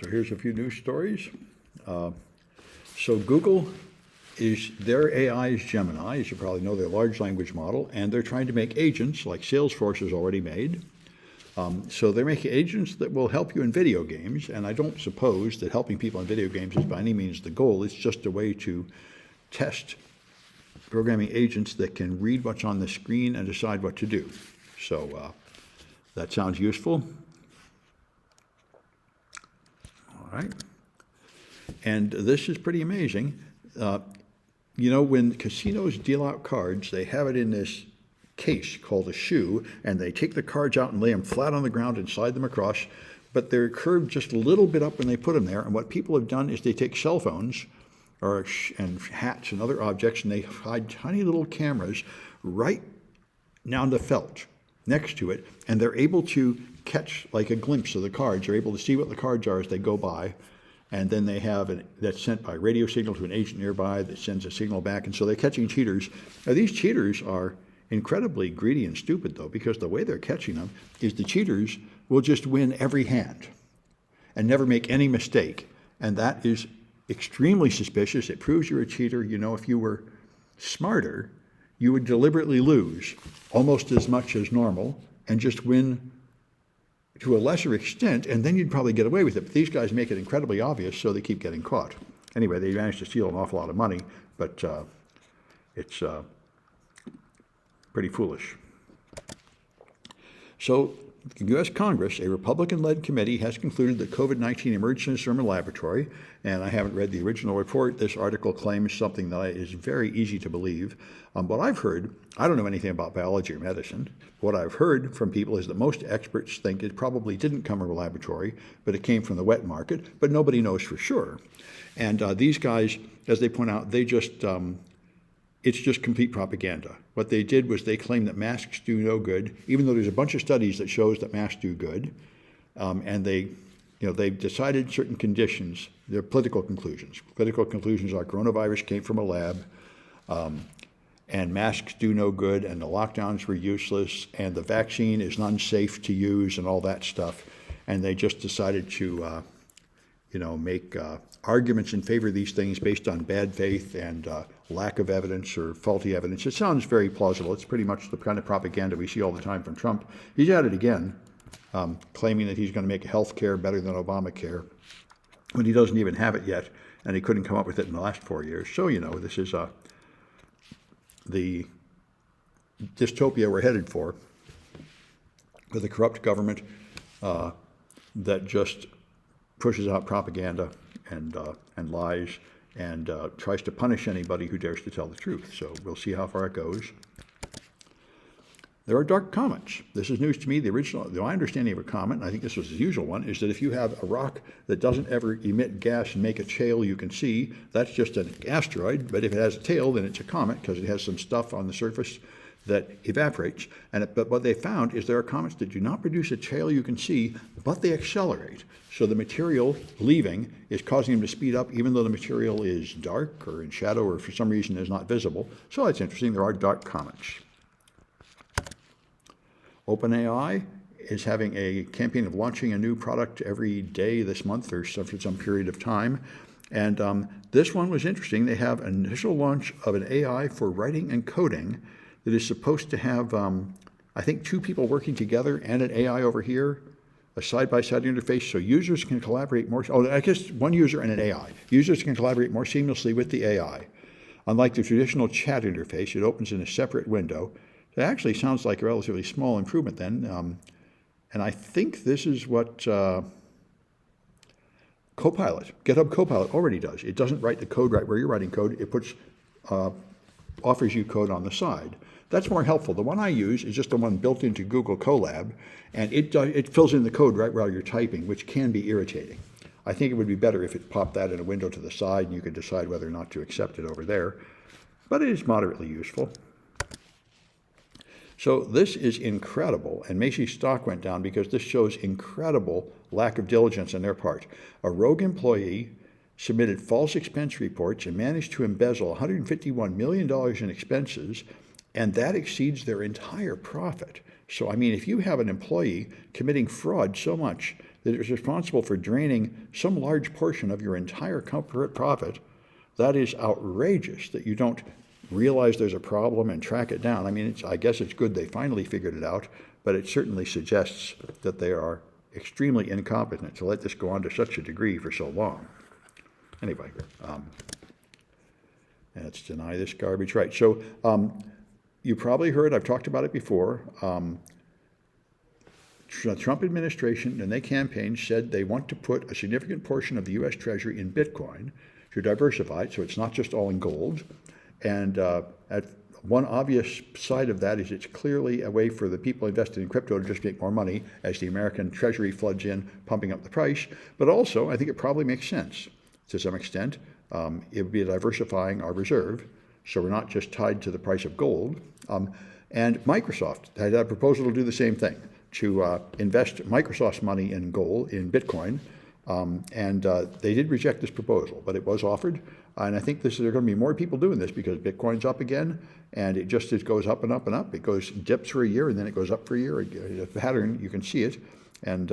So here's a few news stories. So Google their AI is Gemini, as you probably know, they're a large language model, and they're trying to make agents like Salesforce has already made. So they're making agents that will help you in video games, and I don't suppose that helping people in video games is by any means the goal. It's just a way to test programming agents that can read what's on the screen and decide what to do. So that sounds useful. All right. And this is pretty amazing. When casinos deal out cards, they have it in this case called a shoe, and they take the cards out and lay them flat on the ground and slide them across, but they're curved just a little bit up when they put them there. And what people have done is they take cell phones and hats and other objects, and they hide tiny little cameras right down the felt next to it, and they're able to catch like a glimpse of the cards. They're able to see what the cards are as they go by. And then they have that's sent by radio signal to an agent nearby that sends a signal back. And so they're catching cheaters. Now, these cheaters are incredibly greedy and stupid, though, because the way they're catching them is the cheaters will just win every hand and never make any mistake. And that is extremely suspicious. It proves you're a cheater. If you were smarter, you would deliberately lose almost as much as normal and just win to a lesser extent, and then you'd probably get away with it. But these guys make it incredibly obvious, so they keep getting caught. Anyway, they managed to steal an awful lot of money, but it's pretty foolish. So the U.S. Congress, a Republican-led committee, has concluded that COVID-19 emerged in a Sermon laboratory, and I haven't read the original report. This article claims something that is very easy to believe. What I've heard, I don't know anything about biology or medicine. What I've heard from people is that most experts think it probably didn't come from a laboratory, but it came from the wet market, but nobody knows for sure. And these guys, as they point out, it's just complete propaganda. What they did was they claimed that masks do no good, even though there's a bunch of studies that shows that masks do good. And they've decided certain conditions. They're political conclusions. Political conclusions are coronavirus came from a lab, and masks do no good, and the lockdowns were useless, and the vaccine is unsafe to use, and all that stuff. And they just decided to, make arguments in favor of these things based on bad faith and lack of evidence or faulty evidence. It sounds very plausible. It's pretty much the kind of propaganda we see all the time from Trump. He's at it again, claiming that he's going to make health care better than Obamacare, when he doesn't even have it yet, and he couldn't come up with it in the last 4 years. So, this is the dystopia we're headed for, with a corrupt government that just pushes out propaganda and lies and tries to punish anybody who dares to tell the truth. So we'll see how far it goes. There are dark comets. This is news to me. My understanding of a comet, and I think this was the usual one, is that if you have a rock that doesn't ever emit gas and make a tail you can see, that's just an asteroid. But if it has a tail, then it's a comet because it has some stuff on the surface that evaporates. But what they found is there are comets that do not produce a tail you can see, but they accelerate. So the material leaving is causing them to speed up, even though the material is dark or in shadow or for some reason is not visible. So that's interesting. There are dark comets. OpenAI is having a campaign of launching a new product every day this month or for some period of time. And this one was interesting. They have an initial launch of an AI for writing and coding that is supposed to have, I think, 2 people working together and an AI over here, a side-by-side interface, so users can collaborate more. I guess one user and an AI. Users can collaborate more seamlessly with the AI. Unlike the traditional chat interface, it opens in a separate window. It actually sounds like a relatively small improvement then. And I think this is what Copilot, GitHub Copilot already does. It doesn't write the code right where you're writing code. It offers you code on the side. That's more helpful. The one I use is just the one built into Google Colab, and it fills in the code right while you're typing, which can be irritating. I think it would be better if it popped that in a window to the side and you could decide whether or not to accept it over there. But it is moderately useful. So this is incredible, and Macy's stock went down because this shows incredible lack of diligence on their part. A rogue employee submitted false expense reports and managed to embezzle $151 million in expenses, and that exceeds their entire profit. So, I mean, if you have an employee committing fraud so much that is responsible for draining some large portion of your entire corporate profit, that is outrageous that you don't realize there's a problem and track it down. I mean, I guess it's good they finally figured it out, but it certainly suggests that they are extremely incompetent to let this go on to such a degree for so long. Anyway, let's deny this garbage. Right, so you probably heard, I've talked about it before, the Trump administration and their campaign said they want to put a significant portion of the U.S. Treasury in Bitcoin to diversify it, so it's not just all in gold. And one obvious side of that is it's clearly a way for the people invested in crypto to just make more money as the American Treasury floods in, pumping up the price. But also, I think it probably makes sense to some extent. It would be diversifying our reserve, so we're not just tied to the price of gold. And Microsoft had a proposal to do the same thing, to invest Microsoft's money in gold, in Bitcoin. And they did reject this proposal, but it was offered. And I think there are going to be more people doing this because Bitcoin's up again, and it goes up and up and up. It dips for a year, and then it goes up for a year. The pattern, you can see it, and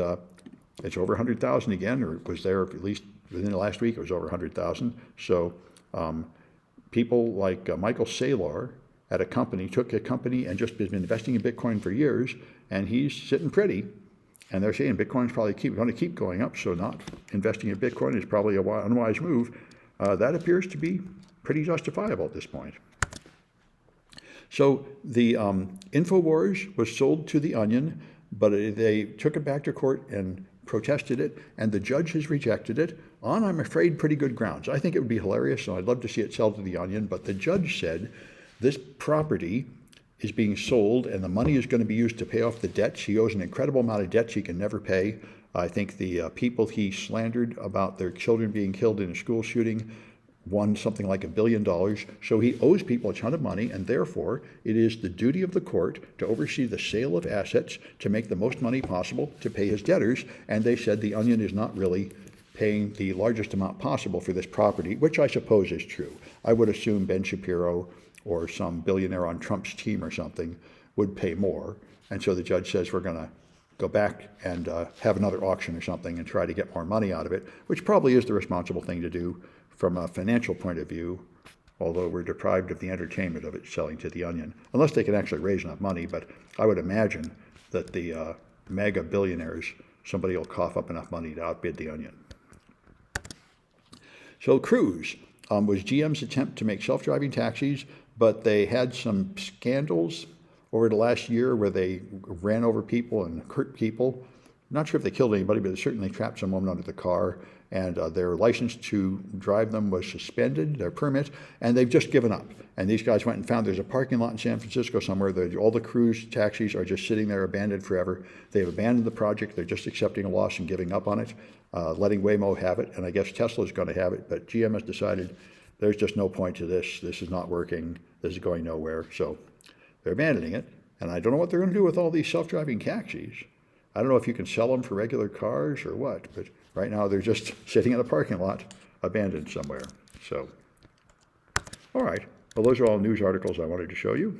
it's over 100,000 again, or it was there at least within the last week. It was over 100,000. So people like Michael Saylor at a company took a company and just been investing in Bitcoin for years, and he's sitting pretty. And they're saying Bitcoin's probably going to keep going up, so not investing in Bitcoin is probably an unwise move. That appears to be pretty justifiable at this point. So the InfoWars was sold to The Onion, but they took it back to court and protested it, and the judge has rejected it on, I'm afraid, pretty good grounds. I think it would be hilarious, so I'd love to see it sell to The Onion, but the judge said this property is being sold, and the money is going to be used to pay off the debts. He owes an incredible amount of debts he can never pay. I think the people he slandered about their children being killed in a school shooting won something like $1 billion. So he owes people a ton of money, and therefore it is the duty of the court to oversee the sale of assets to make the most money possible to pay his debtors. And they said The Onion is not really paying the largest amount possible for this property, which I suppose is true. I would assume Ben Shapiro or some billionaire on Trump's team or something would pay more. And so the judge says we're going to go back and have another auction or something and try to get more money out of it, which probably is the responsible thing to do from a financial point of view, although we're deprived of the entertainment of it selling to The Onion, unless they can actually raise enough money. But I would imagine that the mega billionaires, somebody will cough up enough money to outbid The Onion. So Cruise was GM's attempt to make self-driving taxis, but they had some scandals over the last year where they ran over people and hurt people. Not sure if they killed anybody, but they certainly trapped some woman under the car, and their license to drive them was suspended, their permit, and they've just given up. And these guys went and found there's a parking lot in San Francisco somewhere. All the Cruise taxis are just sitting there abandoned forever. They've abandoned the project. They're just accepting a loss and giving up on it, letting Waymo have it, and I guess Tesla's going to have it, but GM has decided there's just no point to this. This is not working. This is going nowhere. So they're abandoning it. And I don't know what they're going to do with all these self-driving taxis. I don't know if you can sell them for regular cars or what, but right now they're just sitting in a parking lot, abandoned somewhere. So, all right. Well, those are all news articles I wanted to show you.